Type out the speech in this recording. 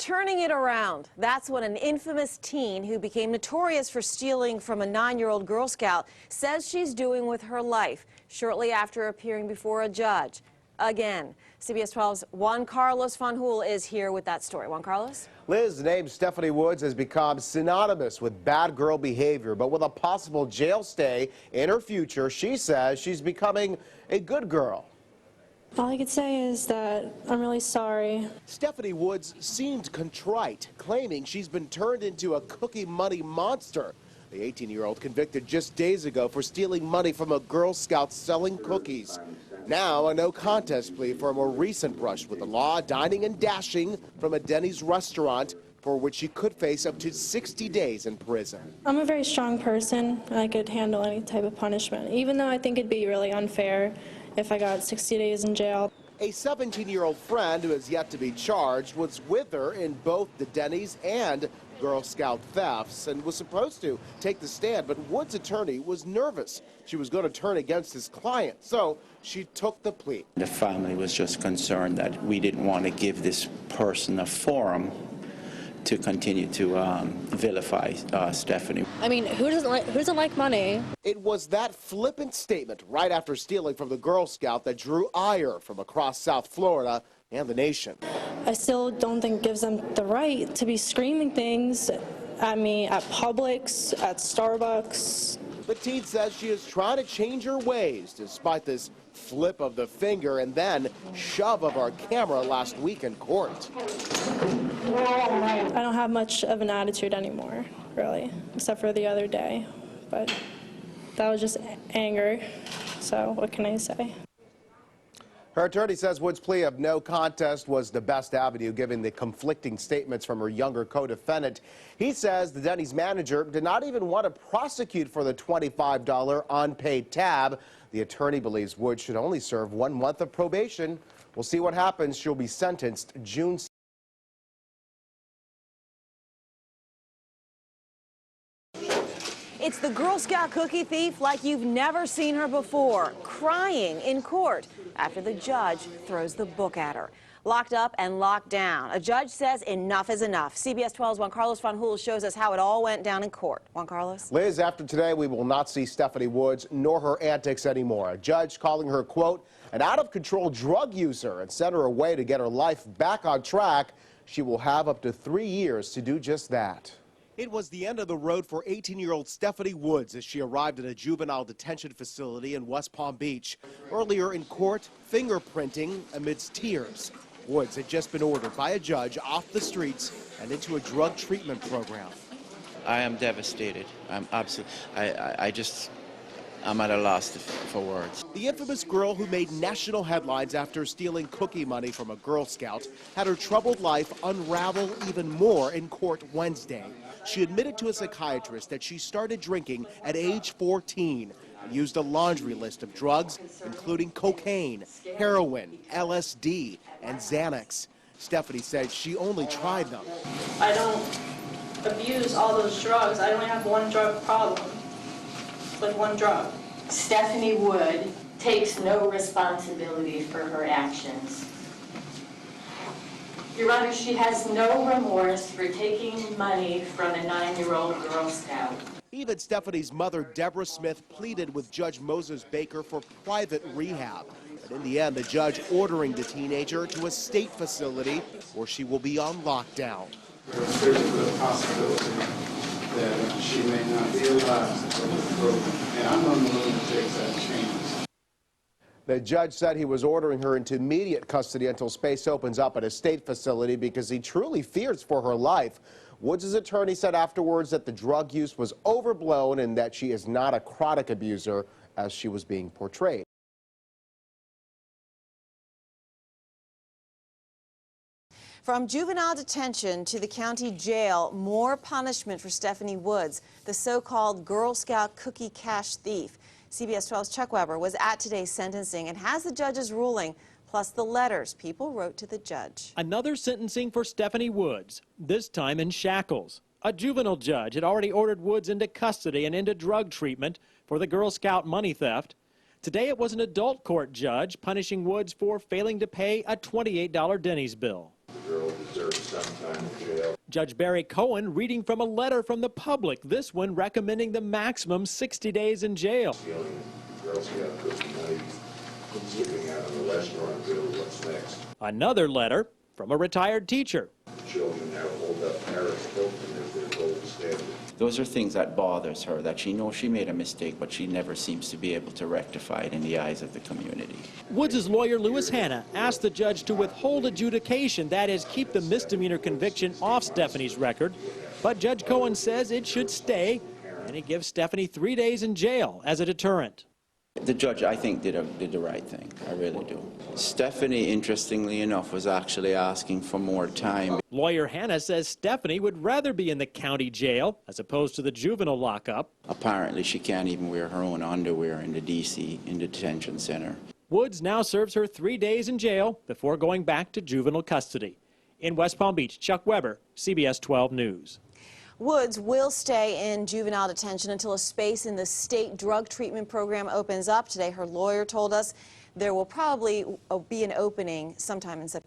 Turning it around. That's what an infamous teen who became notorious for stealing from a 9-year-old Girl Scout says she's doing with her life shortly after appearing before a judge. Again, CBS 12's Juan Carlos Fanjul is here with that story. Juan Carlos? Liz, the name Stephanie Woods has become synonymous with bad girl behavior, but with a possible jail stay in her future, she says she's becoming a good girl. All I could say is that I'm really sorry. Stephanie Woods seemed contrite, claiming she's been turned into a cookie money monster. The 18-year-old convicted just days ago for stealing money from a Girl Scout selling cookies. Now a no contest plea for a more recent brush with the law, dining and dashing from a Denny's restaurant, for which she could face up to 60 days in prison. I'm a very strong person, and I could handle any type of punishment, even though I think it'd be really unfair if I got 60 days in jail. A 17-year-old friend who has yet to be charged was with her in both the Denny's and Girl Scout thefts and was supposed to take the stand, but Woods' attorney was nervous. She was going to turn against his client, so she took the plea. The family was just concerned that we didn't want to give this person a forum to continue to vilify Stephanie. I mean, who doesn't like money? It was that flippant statement right after stealing from the Girl Scout that drew ire from across South Florida and the nation. I still don't think it gives them the right to be screaming things at me at Publix, at Starbucks. The teen says she is trying to change her ways despite this flip of the finger and then shove of our camera last week in court. I don't have much of an attitude anymore, really, except for the other day. But that was just anger, so what can I say? Her attorney says Woods' plea of no contest was the best avenue, given the conflicting statements from her younger co-defendant. He says the Denny's manager did not even want to prosecute for the $25 unpaid tab. The attorney believes Woods should only serve 1 month of probation. We'll see what happens. She'll be sentenced June 6th. It's the Girl Scout cookie thief like you've never seen her before, crying in court after the judge throws the book at her. Locked up and locked down. A judge says enough is enough. CBS 12's Juan Carlos Fanjul shows us how it all went down in court. Juan Carlos? Liz, after today, we will not see Stephanie Woods nor her antics anymore. A judge calling her, quote, an out-of-control drug user and sent her away to get her life back on track. She will have up to 3 years to do just that. It was the end of the road for 18-year-old Stephanie Woods as she arrived at a juvenile detention facility in West Palm Beach. Earlier in court, fingerprinting amidst tears. Woods had just been ordered by a judge off the streets and into a drug treatment program. I am devastated. I'm absolutely, I'm at a loss for words. The infamous girl who made national headlines after stealing cookie money from a Girl Scout had her troubled life unravel even more in court Wednesday. She admitted to a psychiatrist that she started drinking at age 14 and used a laundry list of drugs, including cocaine, heroin, LSD, and Xanax. Stephanie said she only tried them. I don't abuse all those drugs. I only have one drug problem. Like one drug. Stephanie Wood takes no responsibility for her actions. Your Honor, she has no remorse for taking money from a 9-year-old Girl Scout. Even Stephanie's mother, Deborah Smith, pleaded with Judge Moses Baker for private rehab. But in the end, the judge ordering the teenager to a state facility where she will be on lockdown. There's a good possibility that she may not be alive, and I'm unwilling to take that chance. The judge said he was ordering her into immediate custody until space opens up at a state facility because he truly fears for her life. Woods' attorney said afterwards that the drug use was overblown and that she is not a chronic abuser as she was being portrayed. From juvenile detention to the county jail, more punishment for Stephanie Woods, the so-called Girl Scout cookie cash thief. CBS 12's Chuck Weber was at today's sentencing and has the judge's ruling, plus the letters people wrote to the judge. Another sentencing for Stephanie Woods, this time in shackles. A juvenile judge had already ordered Woods into custody and into drug treatment for the Girl Scout money theft. Today it was an adult court judge punishing Woods for failing to pay a $28 Denny's bill. The girl deserves serve some time in jail. Judge Barry Cohen reading from a letter from the public, this one recommending the maximum 60 days in jail. Stealing Girl Scout cookie money, sleeping out on the restaurant bill, what's next? Another letter from a retired teacher. Children now hold up Paris Hilton as their gold standard. Those are things that bothers her, that she knows she made a mistake, but she never seems to be able to rectify it in the eyes of the community. Woods' lawyer, Louis Hanna, asked the judge to withhold adjudication, that is, keep the misdemeanor conviction off Stephanie's record. But Judge Cohen says it should stay, and he gives Stephanie 3 days in jail as a deterrent. The judge, I think, did the right thing. I really do. Stephanie, interestingly enough, was actually asking for more time. Lawyer Hanna says Stephanie would rather be in the county jail as opposed to the juvenile lockup. Apparently, she can't even wear her own underwear in the detention center. Woods now serves her 3 days in jail before going back to juvenile custody. In West Palm Beach, Chuck Weber, CBS 12 News. Woods will stay in juvenile detention until a space in the state drug treatment program opens up. Today, her lawyer told us there will probably be an opening sometime in September.